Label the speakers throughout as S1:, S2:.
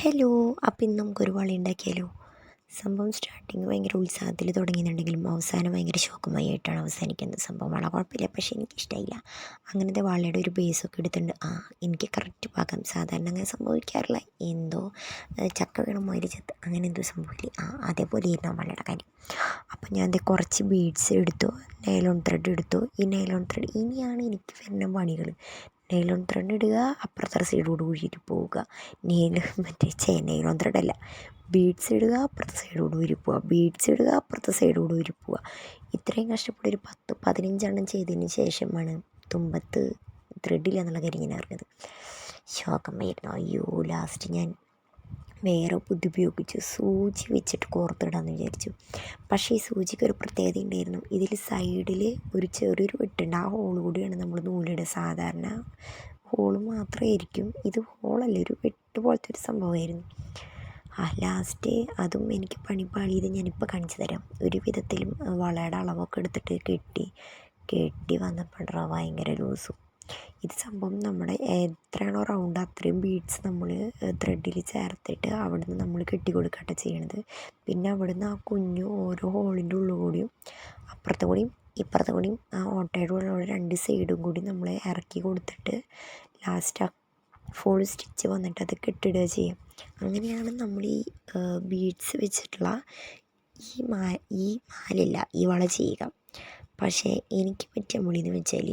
S1: Hello. അപ്പം ഇന്ന് നമുക്കൊരു വള ഉണ്ടാക്കിയാലോ? സംഭവം സ്റ്റാർട്ടിങ് ഭയങ്കര ഉത്സാഹത്തിൽ തുടങ്ങിയിട്ടുണ്ടെങ്കിലും അവസാനം ഭയങ്കര ശോകമായി ആയിട്ടാണ് അവസാനിക്കുന്നത്. സംഭവം വള കുഴപ്പമില്ല, പക്ഷേ എനിക്കിഷ്ടമായില്ല. അങ്ങനത്തെ വളയുടെ ഒരു ബേസൊക്കെ എടുത്തിട്ടുണ്ട്. എനിക്ക് കറക്റ്റ് പാകം. സാധാരണ അങ്ങനെ സംഭവിക്കാറില്ല. എന്തോ ചക്ക വീണ മാതിരി ചത്ത് അങ്ങനെ എന്തോ സംഭവിക്കില്ലേ, അതേപോലെ ഇരുന്ന വളയുടെ കാര്യം. അപ്പം ഞാൻ അത് കുറച്ച് ബീഡ്സ് എടുത്തു, നൈലോൺ ത്രെഡ് എടുത്തു. ഈ നൈലോൺ ത്രെഡ് ഇനിയാണ് എനിക്ക് വരുന്ന പണികൾ. നൈലോൺ ത്രെഡ് ഇടുക, അപ്പുറത്തെ സൈഡോട് ഊരിയിട്ട് പോവുക. നൈലോൺ ത്രെഡല്ല, ബീഡ്സ് ഇടുക, അപ്പുറത്തെ സൈഡോട് ഊരി പോവുക, ബീഡ്സ് ഇടുക, അപ്പുറത്തെ സൈഡോട് ഊരി പോവുക. ഇത്രയും കഷ്ടപ്പെട്ട് ഒരു 10-15 ചെയ്തതിന് ശേഷമാണ് തുമ്പത്ത് ത്രെഡില്ല എന്നുള്ള കാര്യം ഞാൻ അറിഞ്ഞത്. ശോകമായിരുന്നു. അയ്യോ, ലാസ്റ്റ് ഞാൻ വേറെ ബുദ്ധി ഉപയോഗിച്ച് സൂചി വെച്ചിട്ട് കോർത്തിടാമെന്ന് വിചാരിച്ചു. പക്ഷേ ഈ സൂചിക്ക് ഒരു പ്രത്യേകത ഉണ്ടായിരുന്നു. ഇതിൽ സൈഡിൽ ഒരു ചെറിയൊരു വെട്ടുണ്ട്. ആ ഹോൾ കൂടിയാണ് നമ്മൾ നൂലിടുക. സാധാരണ ഹോള് മാത്രമായിരിക്കും, ഇത് ഹോളല്ല, ഒരു വെട്ട് പോലത്തെ ഒരു സംഭവമായിരുന്നു. ലാസ്റ്റ് അതും എനിക്ക് പണി പാളിയത് ഞാനിപ്പോൾ കാണിച്ചു തരാം. ഒരു വിധത്തിലും വളയുടെ അളവൊക്കെ എടുത്തിട്ട് കെട്ടി വന്നപ്പോൾ ഭയങ്കര ലൂസും. ഇത് സംഭവം നമ്മുടെ എത്രയാണോ റൗണ്ട് അത്രയും ബീഡ്സ് നമ്മൾ ത്രെഡിൽ ചേർത്തിട്ട് അവിടുന്ന് നമ്മൾ കെട്ടി കൊടുക്കട്ടെ ചെയ്യണത്. പിന്നെ അവിടുന്ന് ആ കുഞ്ഞു ഓരോ ഹോളിൻ്റെ ഉള്ളിൽ കൂടിയും അപ്പുറത്തെ കൂടിയും ഇപ്പുറത്തെ കൂടിയും ആ ഓട്ടയുടെ ഉള്ള 2 സൈഡും കൂടി നമ്മൾ ഇറക്കി കൊടുത്തിട്ട് ലാസ്റ്റ് ആ ഫുൾ സ്റ്റിച്ച് വന്നിട്ട് അത് കെട്ടിടുക ചെയ്യും. അങ്ങനെയാണ് നമ്മൾ ഈ ബീഡ്സ് വെച്ചിട്ടുള്ള ഈ മാലില്ല ഈ വള ചെയ്യുക. പക്ഷേ എനിക്ക് പറ്റിയ മുളിയെന്ന് വെച്ചാൽ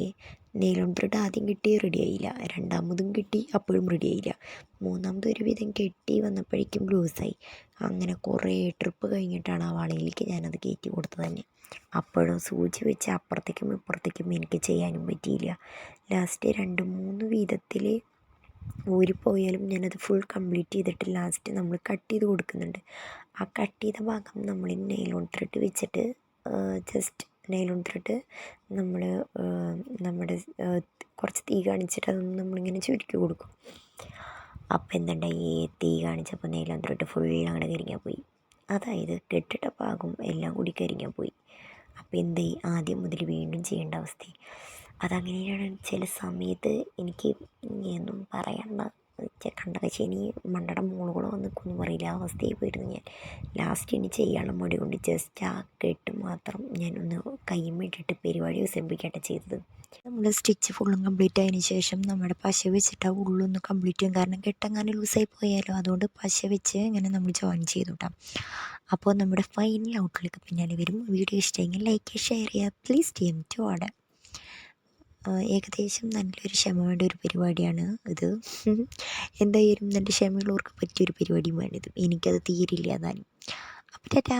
S1: നൈലോൺ ത്രെഡ് ആദ്യം കിട്ടി റെഡിയായില്ല, രണ്ടാമതും കിട്ടി അപ്പോഴും റെഡിയായില്ല, മൂന്നാമത് ഒരു വിധം കെട്ടി വന്നപ്പോഴേക്കും ലൂസായി. അങ്ങനെ കുറേ ട്രിപ്പ് കഴിഞ്ഞിട്ടാണ് ആ വളയിലേക്ക് ഞാനത് കയറ്റി കൊടുത്തത് തന്നെ. അപ്പോഴും സൂചി വെച്ച് അപ്പുറത്തേക്കും ഇപ്പുറത്തേക്കും എനിക്ക് ചെയ്യാനും പറ്റിയില്ല. ലാസ്റ്റ് 2-3 വിധത്തിൽ ഊരിപ്പോയാലും ഞാനത് ഫുൾ കംപ്ലീറ്റ് ചെയ്തിട്ട് ലാസ്റ്റ് നമ്മൾ കട്ട് ചെയ്ത് കൊടുക്കുന്നുണ്ട്. ആ കട്ട് ചെയ്ത ഭാഗം നമ്മൾ നൈലോൺ ത്രെഡ് വെച്ചിട്ട് ജസ്റ്റ് നൈലോൺ ത്രെഡ് നമ്മൾ നമ്മുടെ കുറച്ച് തീ കാണിച്ചിട്ട് അതൊന്ന് നമ്മളിങ്ങനെ ചുരുക്കി കൊടുക്കും. അപ്പം എന്തുണ്ടായി, തീ കാണിച്ചപ്പോൾ നൈലോൺ ത്രെഡ് ഫുൾ അങ്ങോട്ട് കരിഞ്ഞാൽ പോയി. അതായത് കെട്ടിട്ട ഭാഗം എല്ലാം കൂടി കരിഞ്ഞാൽ പോയി. അപ്പോൾ എന്തായി, ആദ്യം മുതൽ വീണ്ടും ചെയ്യേണ്ട അവസ്ഥ. അതങ്ങനെയാണ് ചില സമയത്ത്. എനിക്ക് ഒന്നും പറയണ്ട, കണ്ടകശേനി മണ്ടയുടെ മോളുകൂടെ വന്ന് നിൽക്കുമെന്ന് പറയില്ല, ആ അവസ്ഥയിൽ പോയിരുന്നു ഞാൻ. ലാസ്റ്റ് ഇനി ചെയ്യാനുള്ള മടി കൊണ്ട് ജസ്റ്റ് ആ കെട്ട് മാത്രം ഞാനൊന്ന് കയ്യുമിട്ടിട്ട് പരിപാടി അവസാനിപ്പിക്കട്ടെ ചെയ്തത്. നമ്മൾ സ്റ്റിച്ച് ഫുള്ളും കംപ്ലീറ്റ് ആയതിനു ശേഷം നമ്മുടെ പശ വെച്ചിട്ട് ആ ഉള്ളൊന്ന് കംപ്ലീറ്റ് ചെയ്യും. കാരണം കെട്ടങ്ങനെ ലൂസായി പോയാലോ, അതുകൊണ്ട് പശ വെച്ച് ഇങ്ങനെ നമ്മൾ ജോയിൻ ചെയ്തു കിട്ടാം. അപ്പോൾ നമ്മുടെ ഫൈനൽ ഔട്ട്ലേക്ക് പിന്നാലെ വരും. വീഡിയോ ഇഷ്ടമെങ്കിൽ ലൈക്ക് ഷെയർ ചെയ്യുക. Please team to order. ഏകദേശം നല്ലൊരു ക്ഷമ വേണ്ട ഒരു പരിപാടിയാണ് ഇത്. എന്തായാലും നല്ല ക്ഷമയുള്ളവർക്ക് പറ്റിയൊരു പരിപാടിയുമാണിത്. എനിക്കത് തീരില്ല എന്നാലും. അപ്പം ടാറ്റാ.